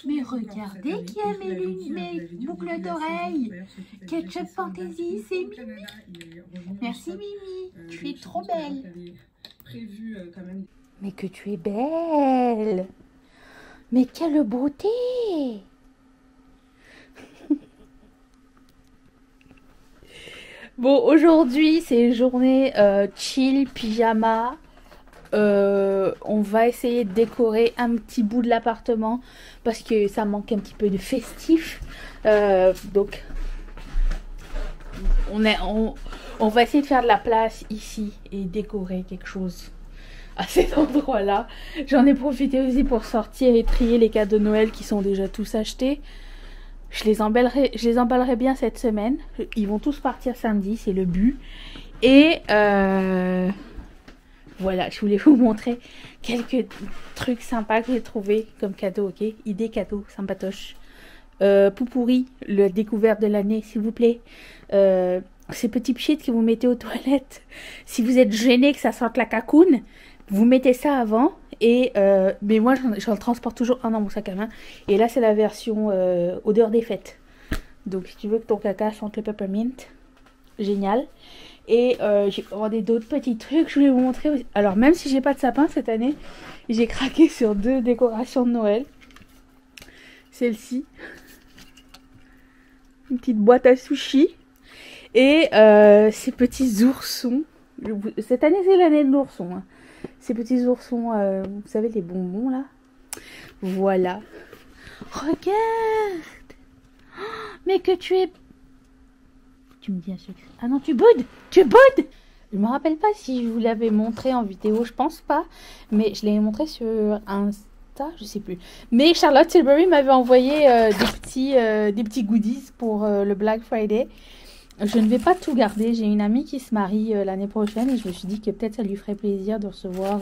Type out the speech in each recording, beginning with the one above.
Mais regardez qui a mes boucles d'oreilles. Ketchup Fantasy, c'est Mimi. Merci Mimi, tu es trop belle. Mais que tu es belle. Mais quelle beauté. Bon, aujourd'hui, c'est journée chill, pyjama. On va essayer de décorer un petit bout de l'appartement parce que ça manque un petit peu de festif. Donc, on va essayer de faire de la place ici et décorer quelque chose à cet endroit-là. J'en ai profité aussi pour sortir et trier les cadeaux de Noël qui sont déjà tous achetés. Je les emballerai bien cette semaine. Ils vont tous partir samedi, c'est le but. Et voilà, je voulais vous montrer quelques trucs sympas que j'ai trouvé comme cadeau, ok? Idée cadeau, sympatoche. Poupourri, la découverte de l'année, s'il vous plaît. Ces petits pchits que vous mettez aux toilettes. Si vous êtes gêné que ça sente la cacoune, vous mettez ça avant. Et mais moi j'en transporte toujours un dans mon sac à main. Et là c'est la version odeur des fêtes. Donc si tu veux que ton caca sente le peppermint, génial. Et j'ai commandé d'autres petits trucs, je voulais vous montrer aussi. Alors même si j'ai pas de sapin cette année, j'ai craqué sur 2 décorations de Noël. Celle-ci, une petite boîte à sushi. Et ces petits oursons. Cette année c'est l'année de l'ourson, hein. Ces petits oursons, vous savez, les bonbons là. Voilà. Regarde. Oh, mais que tu es... Tu me dis un secret. Ah non, tu boudes. Tu boudes. Je me rappelle pas si je vous l'avais montré en vidéo, je pense pas. Mais je l'ai montré sur Insta, je sais plus. Mais Charlotte Tilbury m'avait envoyé des petits goodies pour le Black Friday. Je ne vais pas tout garder. J'ai une amie qui se marie l'année prochaine et je me suis dit que peut-être ça lui ferait plaisir de recevoir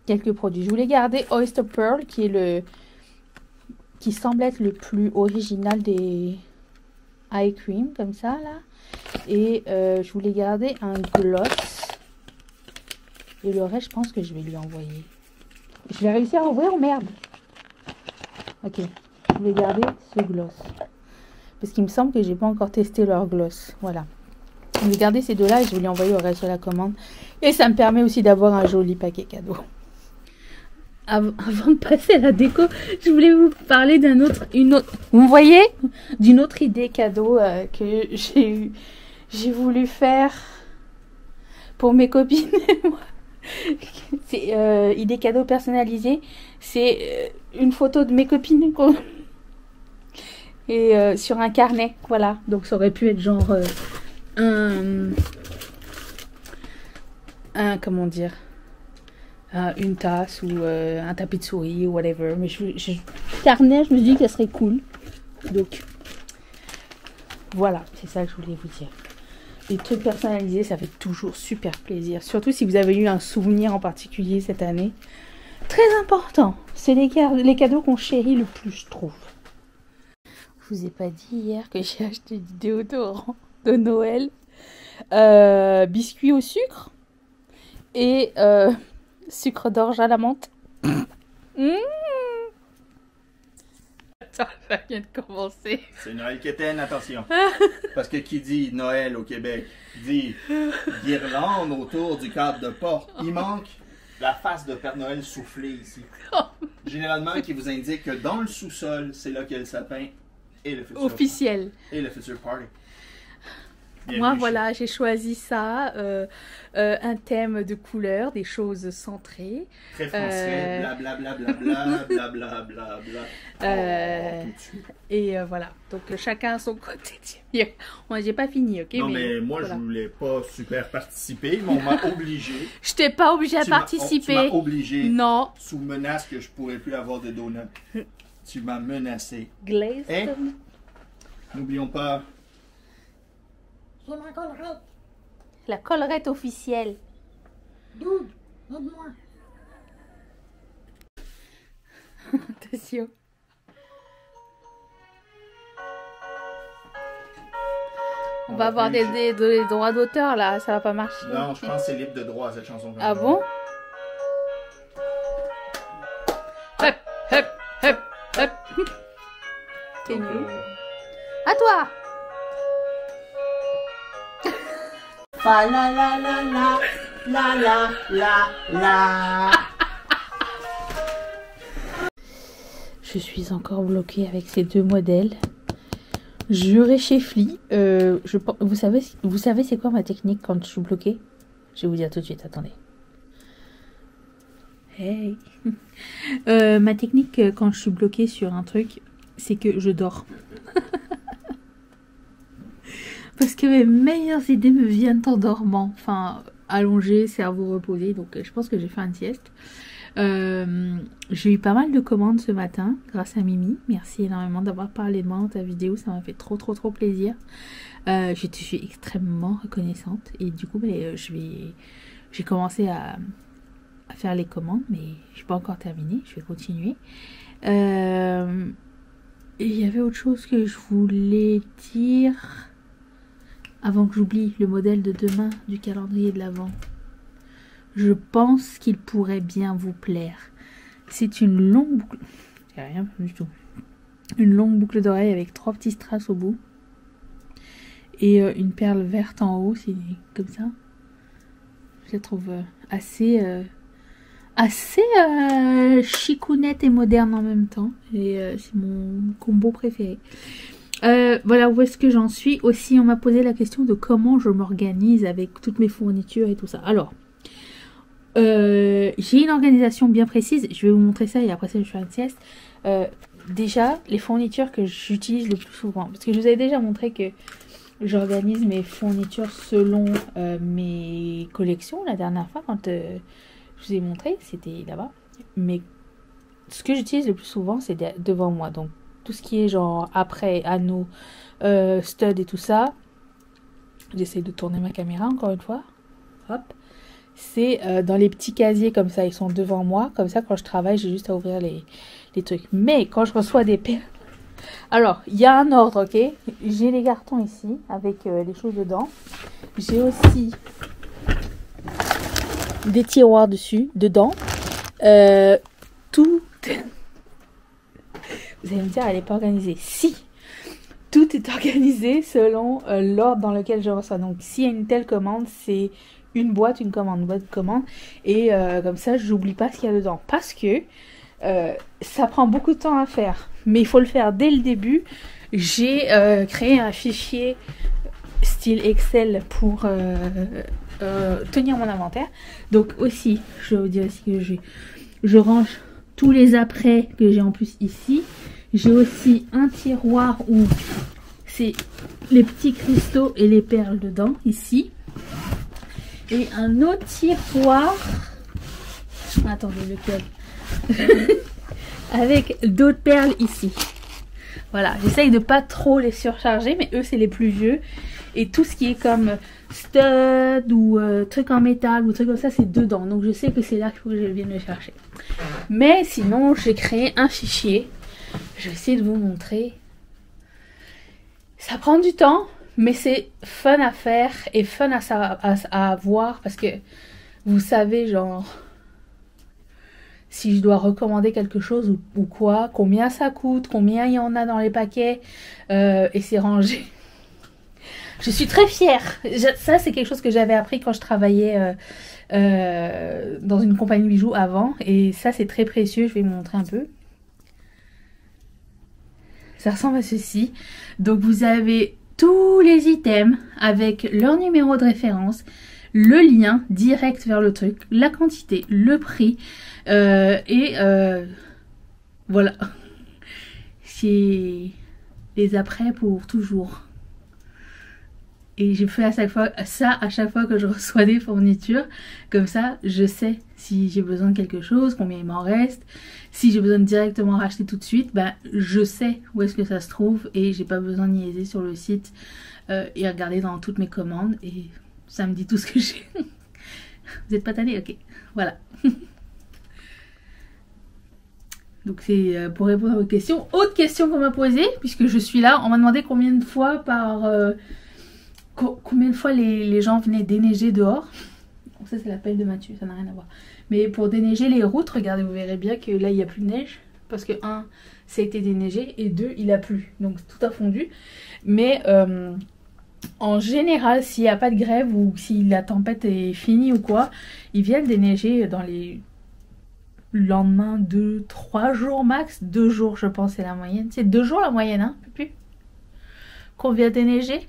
quelques produits. Je voulais garder Oyster Pearl qui semble être le plus original des eye cream comme ça là. Et je voulais garder un gloss. Et le reste, je pense que je vais lui envoyer. Je vais réussir à ouvrir, merde. Ok, je voulais garder ce gloss. Parce qu'il me semble que j'ai pas encore testé leur gloss. Voilà. Je vais garder ces deux-là et je vais lui envoyer au reste de la commande. Et ça me permet aussi d'avoir un joli paquet cadeau. Avant de passer à la déco, je voulais vous parler vous voyez, d'une autre idée cadeau que j'ai voulu faire pour mes copines et moi. C'est idée cadeau personnalisée. C'est une photo de mes copines et sur un carnet, voilà. Donc ça aurait pu être genre comment dire, une tasse ou un tapis de souris ou whatever. Mais carnet, je me dis que ça serait cool. Donc voilà, c'est ça que je voulais vous dire. Les trucs personnalisés, ça fait toujours super plaisir. Surtout si vous avez eu un souvenir en particulier cette année. Très important. C'est les cadeaux qu'on chérit le plus, je trouve. Je vous ai pas dit hier que j'ai acheté du déodorant de Noël, biscuits au sucre et sucre d'orge à la menthe. Ça vient de commencer. C'est Noël quétaine, attention. Parce que qui dit Noël au Québec dit guirlande autour du cadre de porte. Il manque la face de Père Noël soufflée ici. Généralement, qui vous indique que dans le sous-sol, c'est là qu'il y a le sapin. Et le futur officiel. Et le futur party. Moi, voilà, j'ai choisi ça. Un thème de couleurs, des choses centrées. Très français, blablabla, blablabla. Et voilà. Donc, chacun a son côté. Moi, j'ai pas fini, ok? Non, mais moi, voilà. Je voulais pas super participer, mais on m'a obligé. Je t'ai pas obligé à participer. Tu m'as obligé. Non. Sous menace que je pourrais plus avoir de donuts. Tu m'as menacé. Glazed. Et n'oublions pas. C'est ma collerette. La collerette officielle. Dude, aide-moi. Attention. On va avoir des droits d'auteur là, ça va pas marcher. Non, je pense que c'est libre de droit cette chanson. Ah bon? Hop, hop, hop, Fa la la la la la la la la. Je suis encore bloquée avec ces deux modèles. Je réchéflie. Vous savez c'est quoi ma technique quand je suis bloquée? Je vais vous dire tout de suite, attendez. Hey. Ma technique quand je suis bloquée sur un truc, c'est que je dors. Parce que mes meilleures idées me viennent en dormant. Enfin, allongé, cerveau reposé. Donc je pense que j'ai fait une sieste. J'ai eu pas mal de commandes ce matin grâce à Mimi. Merci énormément d'avoir parlé de moi dans ta vidéo. Ça m'a fait trop plaisir. Je suis extrêmement reconnaissante. Et du coup, j'ai commencé à faire les commandes. Mais je n'ai pas encore terminé. Je vais continuer. Et il y avait autre chose que je voulais dire. Avant que j'oublie, le modèle de demain du calendrier de l'Avent. Je pense qu'il pourrait bien vous plaire. C'est une longue boucle... Il n'y a rien du tout. Une longue boucle d'oreille avec 3 petits strass au bout. Et une perle verte en haut, c'est comme ça. Je la trouve assez chicounette et moderne en même temps. Et c'est mon combo préféré. Voilà où est-ce que j'en suis. Aussi, on m'a posé la question de comment je m'organise avec toutes mes fournitures et tout ça. Alors, j'ai une organisation bien précise. Je vais vous montrer ça et après ça, je fais une sieste. Déjà, les fournitures que j'utilise le plus souvent. Parce que je vous avais déjà montré que j'organise mes fournitures selon mes collections. La dernière fois, quand je vous ai montré, c'était là-bas. Mais ce que j'utilise le plus souvent, c'est devant moi. Donc, tout ce qui est genre après anneaux, studs et tout ça. J'essaie de tourner ma caméra encore une fois. Hop. C'est dans les petits casiers comme ça. Ils sont devant moi. Comme ça, quand je travaille, j'ai juste à ouvrir les trucs. Mais quand je reçois des perles... Alors, il y a un ordre, ok? J'ai les cartons ici avec les choses dedans. J'ai aussi des tiroirs dedans. Tout... Vous allez me dire, elle n'est pas organisée. Si, tout est organisé selon l'ordre dans lequel je reçois. Donc, s'il y a une telle commande, c'est une boîte, une boîte de commande. Et comme ça, je n'oublie pas ce qu'il y a dedans. Parce que ça prend beaucoup de temps à faire. Mais il faut le faire dès le début. J'ai créé un fichier style Excel pour tenir mon inventaire. Donc aussi, je vais vous dire aussi que je range tous les après que j'ai en plus ici. J'ai aussi un tiroir où c'est les petits cristaux et les perles dedans, ici. Et un autre tiroir. Attendez, lequel? Avec d'autres perles ici. Voilà, j'essaye de pas trop les surcharger, mais eux c'est les plus vieux. Et tout ce qui est comme stud ou truc en métal ou truc comme ça, c'est dedans. Donc je sais que c'est là qu'il faut que je vienne le chercher. Mais sinon, j'ai créé un fichier. Je vais essayer de vous montrer. Ça prend du temps, mais c'est fun à faire et fun à voir parce que vous savez, genre, si je dois recommander quelque chose ou quoi, combien ça coûte, combien il y en a dans les paquets, et c'est rangé. Je suis très fière. Ça, c'est quelque chose que j'avais appris quand je travaillais dans une compagnie bijoux avant. Et ça, c'est très précieux. Je vais vous montrer un peu. Ça ressemble à ceci. Donc, vous avez tous les items avec leur numéro de référence, le lien direct vers le truc, la quantité, le prix. Voilà. C'est les après pour toujours. Et je fais à chaque fois que je reçois des fournitures. Comme ça, je sais si j'ai besoin de quelque chose, combien il m'en reste. Si j'ai besoin de directement racheter tout de suite, ben, je sais où est-ce que ça se trouve. Et j'ai pas besoin de niaiser sur le site et regarder dans toutes mes commandes. Et ça me dit tout ce que j'ai. Vous êtes pas tannés? Ok. Voilà. Donc c'est pour répondre à vos questions. Autre question qu'on m'a posée, puisque je suis là. On m'a demandé combien de fois combien de fois les gens venaient déneiger dehors. Donc ça c'est l'appel de Mathieu, ça n'a rien à voir. Mais pour déneiger les routes, regardez, vous verrez bien que là il n'y a plus de neige. Parce que 1, ça a été déneigé et 2, il a plu. Donc tout a fondu. Mais En général, s'il n'y a pas de grève ou si la tempête est finie ou quoi, ils viennent déneiger dans les lendemains, 2-3 jours max. 2 jours, je pense, c'est la moyenne. C'est 2 jours la moyenne, hein, Pupu, qu'on vient déneiger.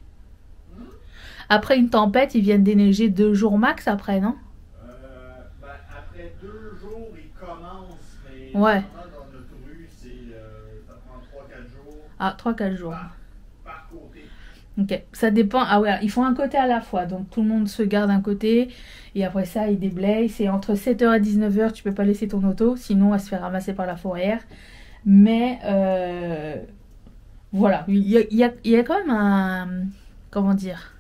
Après une tempête, ils viennent déneiger 2 jours max après, non? Après 2 jours, ils commencent, mais Ouais. dans notre rue, ça prend 3-4 jours. Ah, 3-4 jours. Par côté. Ok, ça dépend. Ah ouais, ils font un côté à la fois. Donc tout le monde se garde un côté. Et après ça, ils déblayent. C'est entre 7h et 19h. Tu peux pas laisser ton auto. Sinon, elle se fait ramasser par la fourrière. Mais voilà. Il y a quand même un... Comment dire,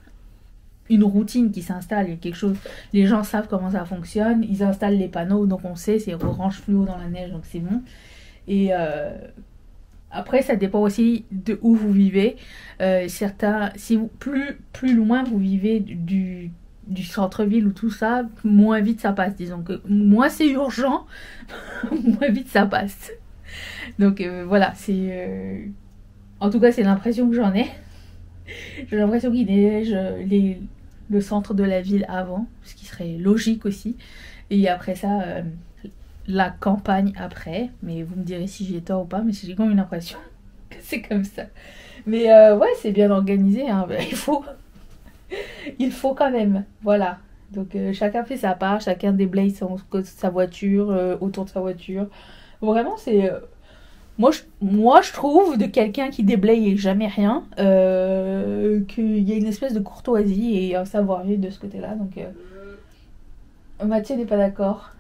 une routine qui s'installe. Il y a quelque chose... Les gens savent comment ça fonctionne. Ils installent les panneaux. Donc on sait. C'est orange fluo dans la neige. Donc c'est bon. Et... Après, ça dépend aussi de où vous vivez. Certains, si vous, plus loin vous vivez du centre-ville ou tout ça, moins vite ça passe. Disons que moins c'est urgent, moins vite ça passe. Donc voilà, c'est... En tout cas, c'est l'impression que j'en ai. J'ai l'impression qu'il neige le centre de la ville avant, ce qui serait logique aussi. Et après ça... la campagne après, mais vous me direz si j'ai tort ou pas, mais j'ai quand même l'impression que c'est comme ça. Mais ouais, c'est bien organisé, hein. Il faut quand même, voilà. Donc chacun fait sa part, chacun déblaye sa voiture, autour de sa voiture. Vraiment, c'est... moi, je trouve de quelqu'un qui déblaye et jamais rien, qu'il y a une espèce de courtoisie et un savoir-vivre de ce côté-là. Donc Mathieu n'est pas d'accord.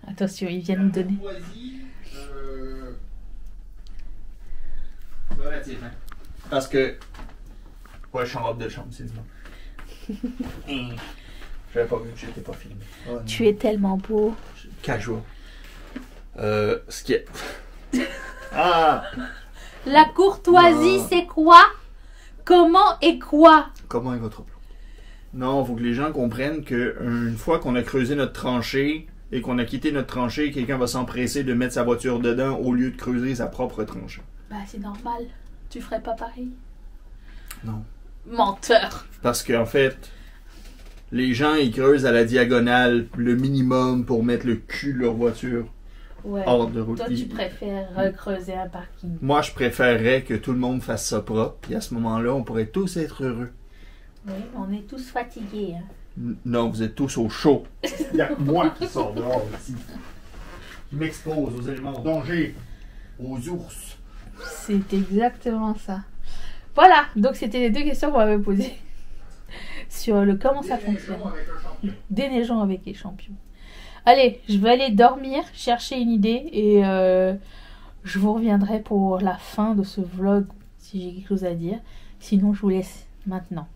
Attention, ils viennent nous donner. Relativement. Parce que. Ouais, je suis en robe de chambre, c'est dimanche. J'avais pas vu que j'étais pas filmé. Oh, tu es tellement beau. Casual. Ce qui est. Ah! La courtoisie, non. C'est quoi? Comment et quoi? Comment est votre plan? Non, faut que les gens comprennent qu'une fois qu'on a creusé notre tranchée, et qu'on a quitté notre tranchée, quelqu'un va s'empresser de mettre sa voiture dedans au lieu de creuser sa propre tranchée. Bah c'est normal. Tu ferais pas pareil? Non. Menteur. Parce qu'en fait, les gens, ils creusent à la diagonale le minimum pour mettre le cul de leur voiture hors de route. Toi, tu préfères creuser un parking. Moi, je préférerais que tout le monde fasse ça propre. Puis à ce moment-là, on pourrait tous être heureux. Oui, on est tous fatigués. Hein. Non, vous êtes tous au chaud. Il n'y a que moi qui sors dehors ici. Qui m'expose aux éléments danger, aux ours. C'est exactement ça. Voilà, donc c'était les 2 questions qu'on m'avait posées sur le comment ça fonctionne. Déneigeons avec les champions. Allez, je vais aller dormir, chercher une idée et je vous reviendrai pour la fin de ce vlog si j'ai quelque chose à dire. Sinon, je vous laisse maintenant.